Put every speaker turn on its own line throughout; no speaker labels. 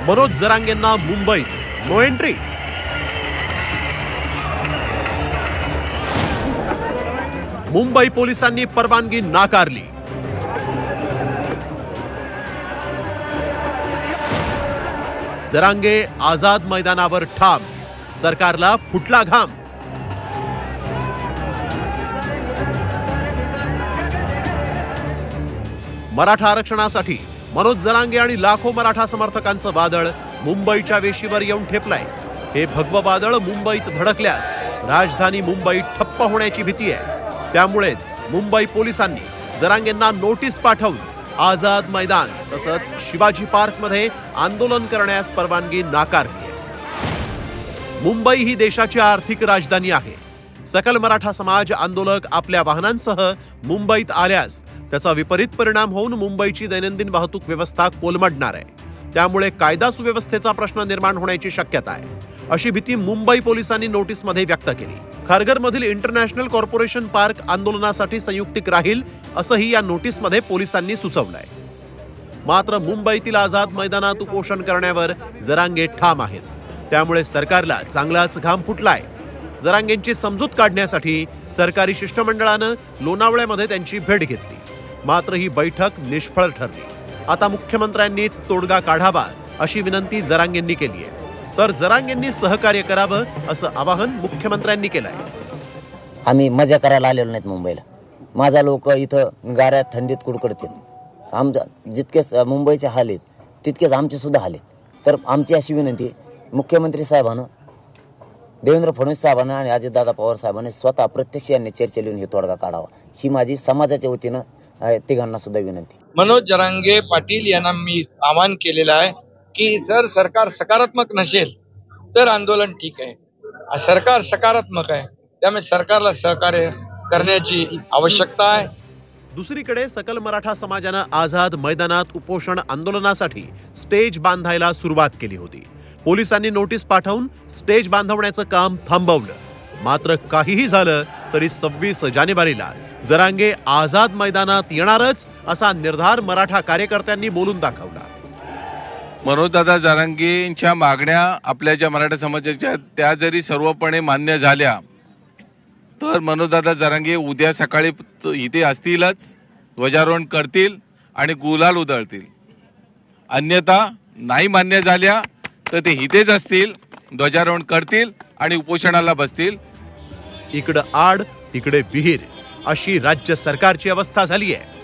मनोज जरांगेंना मुंबईत no entry. Mumbai पोलिसांनी परवानगी नाकारली। जरांगे आझाद मैदानावर ठाम, सरकारला फुटला घाम। मराठा आरक्षणासाठी मनोज जरांगे आणि लाखो मराठा समर्थकांचं वादळ मुंबईच्या वेशीवर येऊन ठेपलंय। हे भगवं वादळ मुंबईत भडकल्यास राजधानी मुंबई ठप्प होण्याची भीती आहे। त्यामुळेच मुंबई पोलिसांनी जरांगेंना नोटीस पाठवून आझाद मैदान तसंच शिवाजी पार्कमध्ये आंदोलन करण्यास परवानगी नाकारली आहे। मुंबई ही देशाची आर्थिक राजधानी आहे। सकल मराठा समाज आंदोलक आपल्या वाहनांसह मुंबईत आल्यास त्याचा विपरीत परिणाम होऊन मुंबईची दैनंदिन वाहतूक व्यवस्था कोलमडणार आहे। त्यामुळे कायदा सुव्यवस्थेचा प्रश्न निर्माण होण्याची शक्यता आहे, अशी भीती मुंबई पोलिसांनी नोटीसमध्ये व्यक्त केली। खारघरमधील इंटरनॅशनल कॉर्पोरेशन पार्क आंदोलनासाठी संयुक्तिक राहील असंही या नोटीसमध्ये पोलिसांनी सुचवलंय। मात्र मुंबईतील आझाद मैदानात उपोषण करण्यावर जरांगे ठाम आहेत। त्यामुळे सरकारला चांगलाच घाम फुटलाय। जरांगेंची समजूत काढण्यासाठी सरकारी शिष्टमंडळानं लोणावळ्यामध्ये त्यांची भेट घेतली, मात्र ही बैठक निष्फळ ठरली। आता मुख्यमंत्र्यांनीच तोडगा काढावा अशी विनंती जरांगेंनी केली आहे, तर जरांगेंनी सहकार्य करावं असं आवाहन मुख्यमंत्र्यांनी केलंय।
आम्ही मजा करायला आलेलो नाहीत मुंबईला। माझा लोक इथं गाऱ्यात थंडीत कुडकुडतात। आमच्या जितकेच मुंबईचे हाल आहेत तितकेच आमचे सुद्धा हाल आहेत। तर आमची अशी विनंती मुख्यमंत्री साहेबांना, देवेंद्र फडणवीस साहेबांना आणि अजितदादा पवार साहेबांनी स्वतः प्रत्यक्ष यांनी चर्चा लिहून हे तोडगा काढावा, ही माझी समाजाच्या वतीनं तिघांना सुद्धा विनंती।
मनोज जरांगे पाटील यांना मी आवाहन केलेलं आहे की जर सरकार सकारात्मक नसेल तर आंदोलन ठीक आहे। सरकार सकारात्मक आहे, त्यामुळे सरकारला सहकार्य करण्याची आवश्यकता आहे।
दुसरीकडे सकल मराठा समाजानं आझाद मैदानात उपोषण आंदोलनासाठी स्टेज बांधायला सुरुवात केली होती। पोलिसांनी नोटीस पाठवून स्टेज बांधवण्याचं काम थांबवलं। मात्र काहीही झालं तरी 26 जानेवारीला जरांगे आझाद मैदानात येणारच असा निर्धार मराठा कार्यकर्त्यांनी बोलून दाखवला।
मनोजदादा जरांगेंच्या मागण्या आपल्या ज्या मराठा समाजाच्या त्या जरी सर्वपणे मान्य झाल्या तर मनोजदादा जरांगे उद्या सकाळी इथे असतीलच, ध्वजारोहण करतील आणि गुलाल उधळतील। अन्यथा नाही मान्य झाल्या तर ते इथेच असतील, ध्वजारोहण करतील आणि उपोषणाला बसतील।
इकडे आड तिकडे विहीर अशी राज्य सरकारची अवस्था झाली आहे।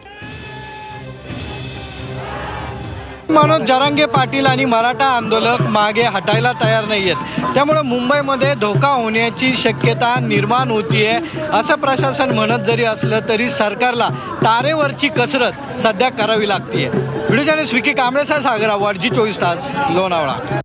मनोज जरांगे पाटील आणि मराठा आंदोलक मागे हटायला तयार नाहीयेत। त्यामुळे मुंबईमध्ये धोका होण्याची शक्यता निर्माण होतीये असं प्रशासन म्हणत जरी असलं तरी सरकारला तारेवरची कसरत सध्या करावी लागतीये। व्हिडिओ जर्नलिस्ट विकी कांबळेसह सागर आव्हाड, जी 24 तास, लोणावळा।